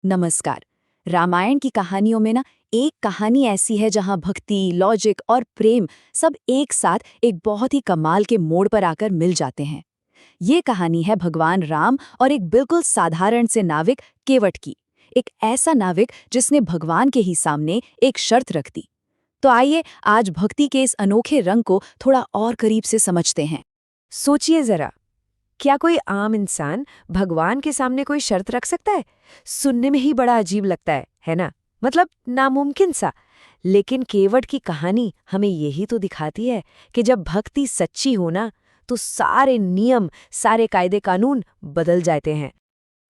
नमस्कार। रामायण की कहानियों में ना एक कहानी ऐसी है जहां भक्ति, लॉजिक और प्रेम सब एक साथ एक बहुत ही कमाल के मोड़ पर आकर मिल जाते हैं। ये कहानी है भगवान राम और एक बिल्कुल साधारण से नाविक केवट की। एक ऐसा नाविक जिसने भगवान के ही सामने एक शर्त रख दी। तो आइए आज भक्ति के इस अनोखे रंग को थोड़ा और करीब से समझते हैं। सोचिए जरा, क्या कोई आम इंसान भगवान के सामने कोई शर्त रख सकता है? सुनने में ही बड़ा अजीब लगता है ना? मतलब नामुमकिन सा। लेकिन केवट की कहानी हमें यही तो दिखाती है कि जब भक्ति सच्ची हो ना, तो सारे नियम, सारे कायदे कानून बदल जाते हैं।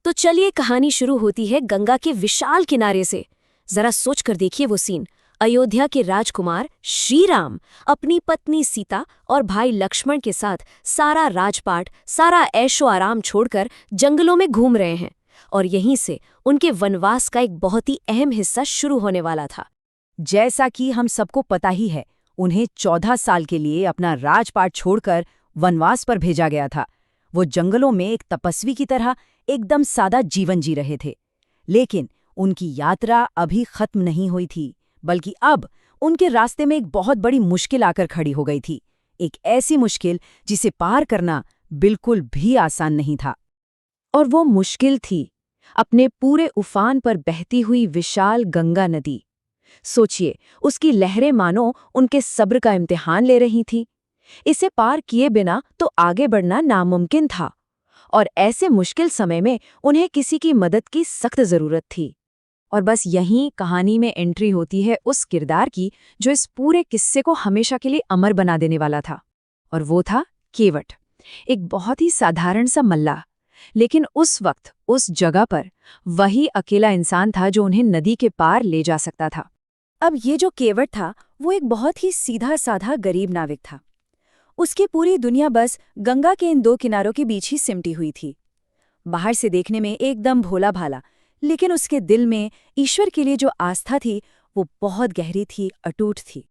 तो चलिए कहानी शुरू होती है गंगा के विशाल किनारे से। जरा सोच कर देखिए वो सीन। अयोध्या के राजकुमार श्री राम अपनी पत्नी सीता और भाई लक्ष्मण के साथ सारा राजपाट, सारा ऐशो आराम छोड़कर जंगलों में घूम रहे हैं। और यहीं से उनके वनवास का एक बहुत ही अहम हिस्सा शुरू होने वाला था। जैसा कि हम सबको पता ही है, उन्हें 14 साल के लिए अपना राजपाट छोड़कर वनवास पर भेजा गया था। वो जंगलों में एक तपस्वी की तरह एकदम सादा जीवन जी रहे थे। लेकिन उनकी यात्रा अभी खत्म नहीं हुई थी, बल्कि अब उनके रास्ते में एक बहुत बड़ी मुश्किल आकर खड़ी हो गई थी। एक ऐसी मुश्किल जिसे पार करना बिल्कुल भी आसान नहीं था। और वो मुश्किल थी अपने पूरे उफान पर बहती हुई विशाल गंगा नदी। सोचिए, उसकी लहरें मानो उनके सब्र का इम्तिहान ले रही थी। इसे पार किए बिना तो आगे बढ़ना नामुमकिन था, और ऐसे मुश्किल समय में उन्हें किसी की मदद की सख्त जरूरत थी। और बस यहीं कहानी में एंट्री होती है उस किरदार की जो इस पूरे किस्से को हमेशा के लिए अमर बना देने वाला था। और वो था केवट, एक बहुत ही साधारण सा मल्लाह। लेकिन उस वक्त उस जगह पर वही अकेला इंसान था जो उन्हें नदी के पार ले जा सकता था। अब ये जो केवट था, वो एक बहुत ही सीधा साधा गरीब नाविक था। उसकी पूरी दुनिया बस गंगा के इन दो किनारों के बीच ही सिमटी हुई थी। बाहर से देखने में एकदम भोला भाला, लेकिन उसके दिल में ईश्वर के लिए जो आस्था थी वो बहुत गहरी थी, अटूट थी।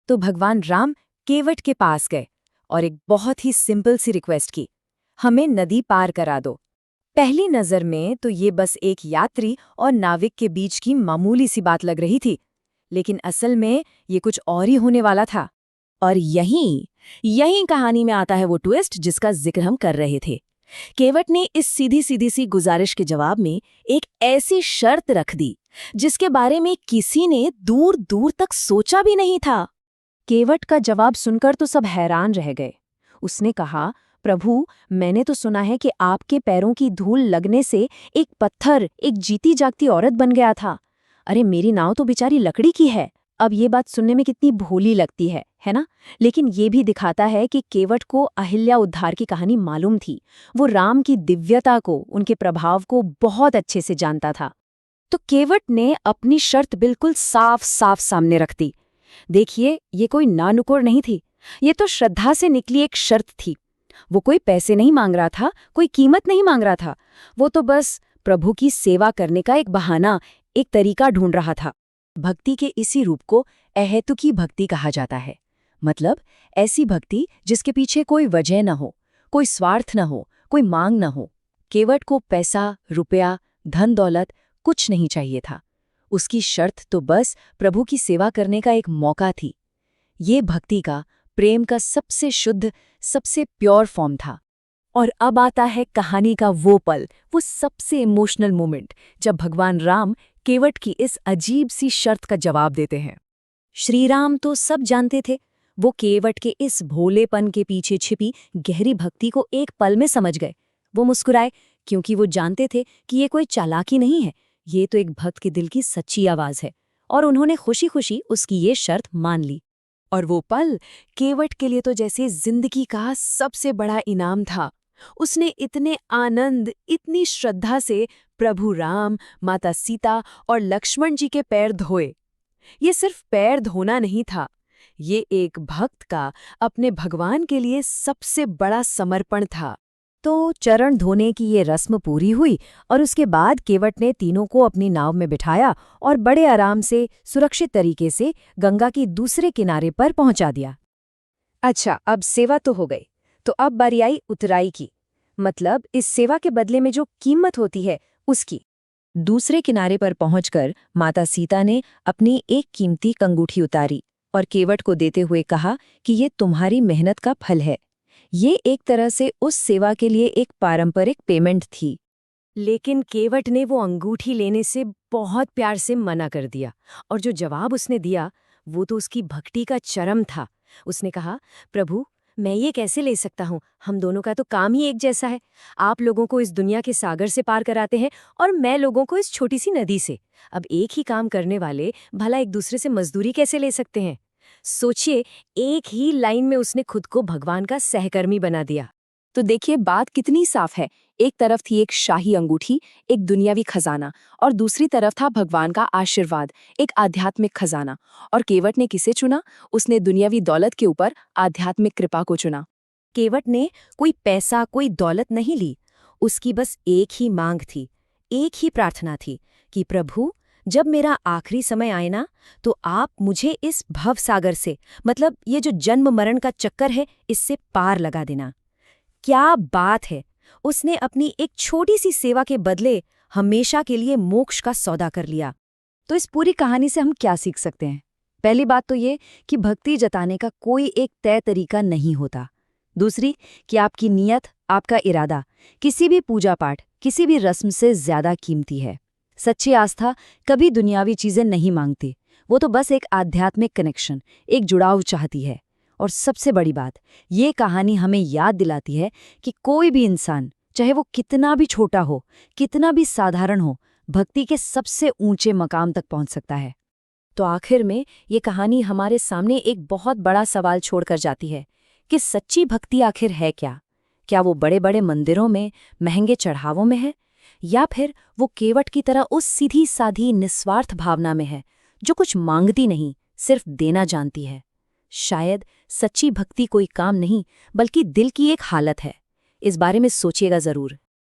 तो भगवान राम केवट के पास गए और एक बहुत ही सिंपल सी रिक्वेस्ट की, हमें नदी पार करा दो। पहली नज़र में तो ये बस एक यात्री और नाविक के बीच की मामूली सी बात लग रही थी, लेकिन असल में ये कुछ और ही होने वाला था। और यहीं कहानी में आता है वो ट्विस्ट जिसका जिक्र हम कर रहे थे। केवट ने इस सीधी सीधी सी गुजारिश के जवाब में एक ऐसी शर्त रख दी जिसके बारे में किसी ने दूर दूर तक सोचा भी नहीं था। केवट का जवाब सुनकर तो सब हैरान रह गए। उसने कहा, प्रभु, मैंने तो सुना है कि आपके पैरों की धूल लगने से एक पत्थर एक जीती जागती औरत बन गया था। अरे मेरी नाव तो बेचारी लकड़ी की है। अब ये बात सुनने में कितनी भोली लगती है ना? लेकिन ये भी दिखाता है कि केवट को अहिल्या उद्धार की कहानी मालूम थी। वो राम की दिव्यता को, उनके प्रभाव को बहुत अच्छे से जानता था। तो केवट ने अपनी शर्त बिल्कुल साफ साफ सामने रख दी। देखिए, ये कोई नानुकुर नहीं थी, ये तो श्रद्धा से निकली एक शर्त थी। वो कोई पैसे नहीं मांग रहा था, कोई कीमत नहीं मांग रहा था। वो तो बस प्रभु की सेवा करने का एक बहाना, एक तरीका ढूंढ रहा था। भक्ति के इसी रूप को अहेतुकी भक्ति कहा जाता है। मतलब ऐसी भक्ति जिसके पीछे कोई वजह न हो, कोई स्वार्थ न हो, कोई मांग न हो। केवट को पैसा, रुपया, धन दौलत कुछ नहीं चाहिए था। उसकी शर्त तो बस प्रभु की सेवा करने का एक मौका थी। ये भक्ति का, प्रेम का सबसे शुद्ध, सबसे प्योर फॉर्म था। और अब आता है कहानी का वो पल, वो सबसे इमोशनल मोमेंट, जब भगवान राम केवट की इस अजीब सी शर्त का जवाब देते हैं। श्री राम तो सब जानते थे। वो केवट के इस भोलेपन के पीछे छिपी गहरी भक्ति को एक पल में समझ गए। वो मुस्कुराए, क्योंकि वो जानते थे कि ये कोई चालाकी नहीं है, ये तो एक भक्त के दिल की सच्ची आवाज है। और उन्होंने खुशी खुशी उसकी ये शर्त मान ली। और वो पल केवट के लिए तो जैसे जिंदगी का सबसे बड़ा इनाम था। उसने इतने आनंद, इतनी श्रद्धा से प्रभु राम, माता सीता और लक्ष्मण जी के पैर धोए। ये सिर्फ पैर धोना नहीं था, ये एक भक्त का अपने भगवान के लिए सबसे बड़ा समर्पण था। तो चरण धोने की ये रस्म पूरी हुई और उसके बाद केवट ने तीनों को अपनी नाव में बिठाया और बड़े आराम से, सुरक्षित तरीके से गंगा की दूसरे किनारे पर पहुंचा दिया। अच्छा, अब सेवा तो हो गई, तो अब बारी आई उतराई की। मतलब इस सेवा के बदले में जो कीमत होती है उसकी। दूसरे किनारे पर पहुंचकर माता सीता ने अपनी एक कीमती कंगूठी उतारी और केवट को देते हुए कहा कि ये तुम्हारी मेहनत का फल है। ये एक तरह से उस सेवा के लिए एक पारंपरिक पेमेंट थी। लेकिन केवट ने वो अंगूठी लेने से बहुत प्यार से मना कर दिया, और जो जवाब उसने दिया वो तो उसकी भक्ति का चरम था। उसने कहा, प्रभु, मैं ये कैसे ले सकता हूँ? हम दोनों का तो काम ही एक जैसा है। आप लोगों को इस दुनिया के सागर से पार कराते हैं और मैं लोगों को इस छोटी सी नदी से। अब एक ही काम करने वाले भला एक दूसरे से मजदूरी कैसे ले सकते हैं? सोचिए, एक ही लाइन में उसने खुद को भगवान का सहकर्मी बना दिया। तो देखिए बात कितनी साफ है। एक तरफ थी एक शाही अंगूठी, एक दुनियावी खजाना, और दूसरी तरफ था भगवान का आशीर्वाद, एक आध्यात्मिक खजाना। और केवट ने किसे चुना? उसने दुनियावी दौलत के ऊपर आध्यात्मिक कृपा को चुना। केवट ने कोई पैसा, कोई दौलत नहीं ली। उसकी बस एक ही मांग थी, एक ही प्रार्थना थी कि प्रभु, जब मेरा आखिरी समय आए ना, तो आप मुझे इस भवसागर से, मतलब ये जो जन्म मरण का चक्कर है, इससे पार लगा देना। क्या बात है! उसने अपनी एक छोटी सी सेवा के बदले हमेशा के लिए मोक्ष का सौदा कर लिया। तो इस पूरी कहानी से हम क्या सीख सकते हैं? पहली बात तो ये कि भक्ति जताने का कोई एक तय तरीका नहीं होता। दूसरी कि आपकी नीयत, आपका इरादा किसी भी पूजा पाठ, किसी भी रस्म से ज्यादा कीमती है। सच्ची आस्था कभी दुनियावी चीजें नहीं मांगती, वो तो बस एक आध्यात्मिक कनेक्शन, एक जुड़ाव चाहती है। और सबसे बड़ी बात, ये कहानी हमें याद दिलाती है कि कोई भी इंसान, चाहे वो कितना भी छोटा हो, कितना भी साधारण हो, भक्ति के सबसे ऊंचे मकाम तक पहुंच सकता है। तो आखिर में ये कहानी हमारे सामने एक बहुत बड़ा सवाल छोड़कर जाती है कि सच्ची भक्ति आखिर है क्या? क्या वो बड़े बड़े मंदिरों में, महंगे चढ़ावों में है, या फिर वो केवट की तरह उस सीधी साधी निस्वार्थ भावना में है जो कुछ मांगती नहीं, सिर्फ देना जानती है? शायद सच्ची भक्ति कोई काम नहीं, बल्कि दिल की एक हालत है। इस बारे में सोचिएगा जरूर।